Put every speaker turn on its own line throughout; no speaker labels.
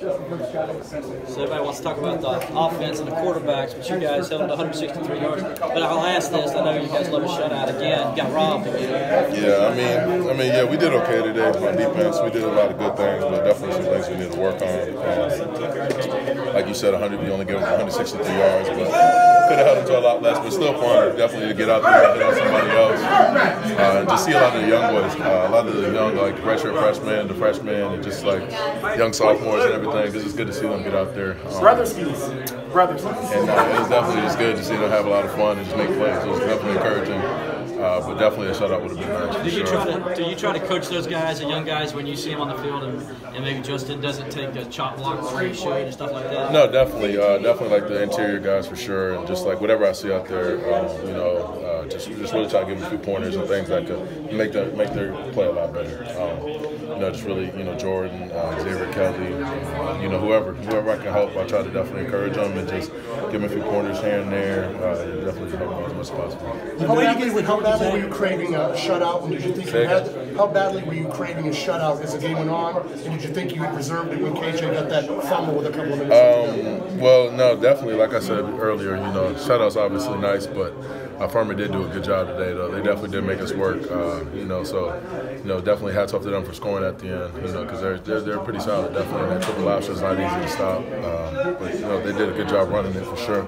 So everybody wants to talk about the offense and the quarterbacks, but you guys held them to 163 yards. But I'll ask this: I know you guys love a shutout again. You got robbed again.
Yeah, I mean, yeah, we did okay today on defense. We did a lot of good things, but definitely some things we need to work on. Like you said, we only gave them 163 yards, but could have held them to a lot less. But still fun, definitely to get out there and hit on somebody else. And just see a lot of the young boys, a lot of the young like redshirt freshmen, the freshmen, and just like young sophomores and everything. Because it's good to see them get out there.
Brothers.
And it was definitely just good to see them have a lot of fun and just make plays. It was definitely encouraging. But definitely a shutout would have been nice.
Do you try to coach those guys, the young guys, when you see them on the field, and maybe Justin doesn't take a chop block where he should and stuff like that?
No, definitely, definitely like the interior guys for sure, and just like whatever I see out there, just really try to give them a few pointers and things that could make their play a lot better. Just really, Jordan, Xavier Kelly, whoever I can help, I try to definitely encourage them and just give them a few pointers here and there. Definitely help them as much as possible.
How badly were you craving a shutout? And did you think how badly were you craving a shutout as the game went on? And did you think you had reserved it when KJ got that fumble with a couple of minutes?
Well, no, definitely. Like I said earlier, shutouts obviously nice, but Furman did do a good job today, though. They definitely did make us work, definitely hats off to them for scoring at the end, because they're pretty solid, definitely. And that triple option is not easy to stop, but they did a good job running it for sure.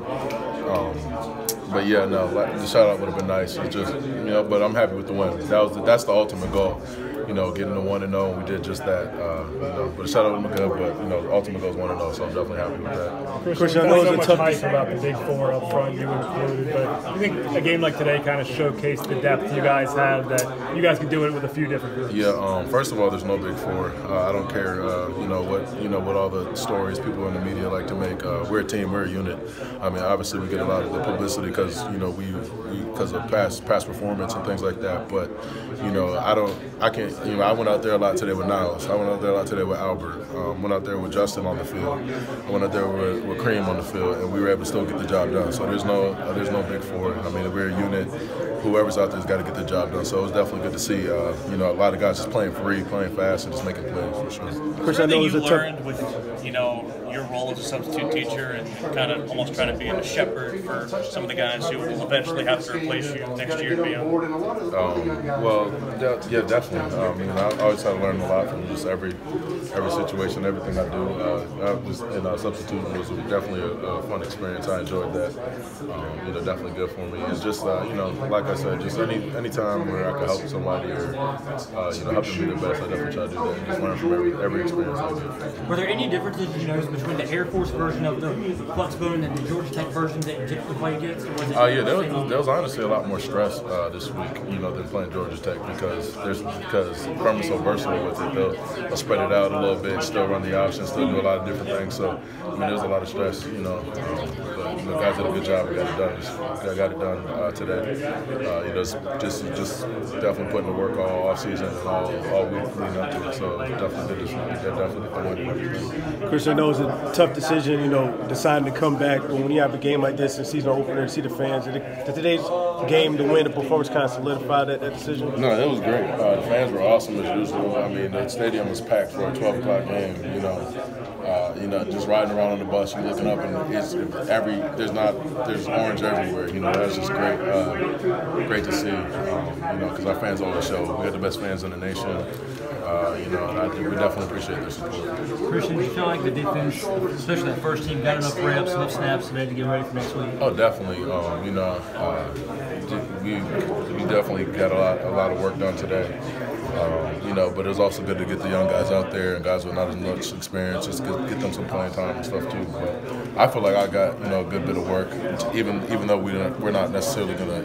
But yeah, no, the shutout would have been nice. It's just, but I'm happy with the win. That's the ultimate goal. Getting to 1-0, and we did just that. But the shutout would have been good, but the ultimate goal is 1-0, so I'm definitely happy with that.
Christian, I know it was a tough hype about the Big Four up front, you included, but you think a game like today kind of showcased the depth you guys have, that you guys can do it with a few different groups?
Yeah. First of all, there's no Big Four. I don't care. What all the stories people in the media like to make. We're a team. We're a unit. I mean, obviously we get a lot of the publicity because because of past performance and things like that. But I went out there a lot today with Niles. I went out there a lot today with Albert. Went out there with Justin on the field. I went out there with Cream on the field, and we were able to still get the job done. So there's no Big Four. I mean, we're a unit. Whoever's out there's got to get the job done. So it was definitely good to see. A lot of guys just playing free, playing fast, and just making plays for sure.
Chris, I know you learned with your role as a substitute teacher and kind of almost trying to be a shepherd for some of the guys who will eventually have to replace you next year and beyond.
Yeah, definitely. I always try to learn a lot from just every situation, everything I do. Substituting was definitely a fun experience. I enjoyed that. Definitely good for me. It's just like I said, just any time where I can help somebody or help them be the best, I definitely try to do that and just learn from every experience I get.
Were there any differences you noticed between the Air Force version of the Flux Boone and the Georgia Tech version that you typically play against?
There was honestly a lot more stress this week, than playing Georgia Tech because Furman's so versatile with it. They'll spread it out a little bit, still run the options, still do a lot of different things. So there's a lot of stress, but guys did a good job. We got it done. I got it done today. Just definitely putting the work all off season and all week leading up to it. So definitely
Chris, I know it's a tough decision, deciding to come back. But when you have a game like this and season opener, to see the fans, did today's game to win the performance kind of solidify that decision?
No, it was great. The fans were awesome as usual. I mean, the stadium was packed for a 12 o'clock game. Just riding around on the bus, you're looking up, and there's orange everywhere. That's just great to see. Because our fans always show we got the best fans in the nation. And we definitely appreciate their support.
Christian, do you feel like the defense, especially that first team, got enough reps, enough snaps today to get ready for next week?
Oh, definitely. We definitely got a lot of work done today. But it was also good to get the young guys out there and guys with not as much experience, just get them some playing time and stuff too. But I feel like I got a good bit of work, even though we're not necessarily gonna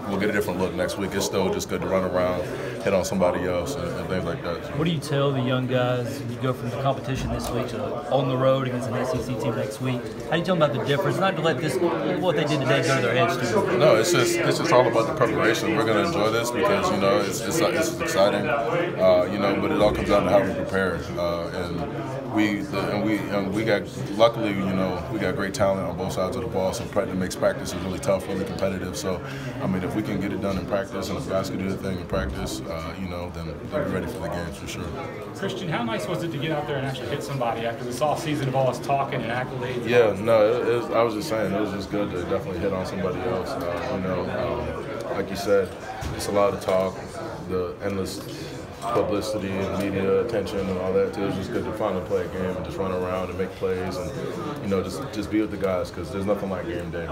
we'll get a different look next week. It's still just good to run around, hit on somebody else, and things like that.
What do you tell the young guys when you go from the competition this week to on the road against an SEC team next week? How do you tell them about the difference? Not to let what they did today go to their heads too.
No, it's just all about the preparation. We're gonna enjoy this because it's exciting, but it all comes down to how we prepare. we got, luckily, you know, we got great talent on both sides of the ball, so it makes practice really tough, really competitive. So, I mean, if we can get it done in practice, and if guys can do the thing in practice, you know, then they'll be ready for the games for sure.
Christian, how nice was it to get out there and actually hit somebody after this off-season of all us talking and accolades?
Yeah, no, I was just saying, it was just good to definitely hit on somebody else. You know, like you said, it's a lot of talk, the endless publicity and media attention and all that. It was just good to finally play a game and just run around and make plays and, you know, just be with the guys, because there's nothing like game day.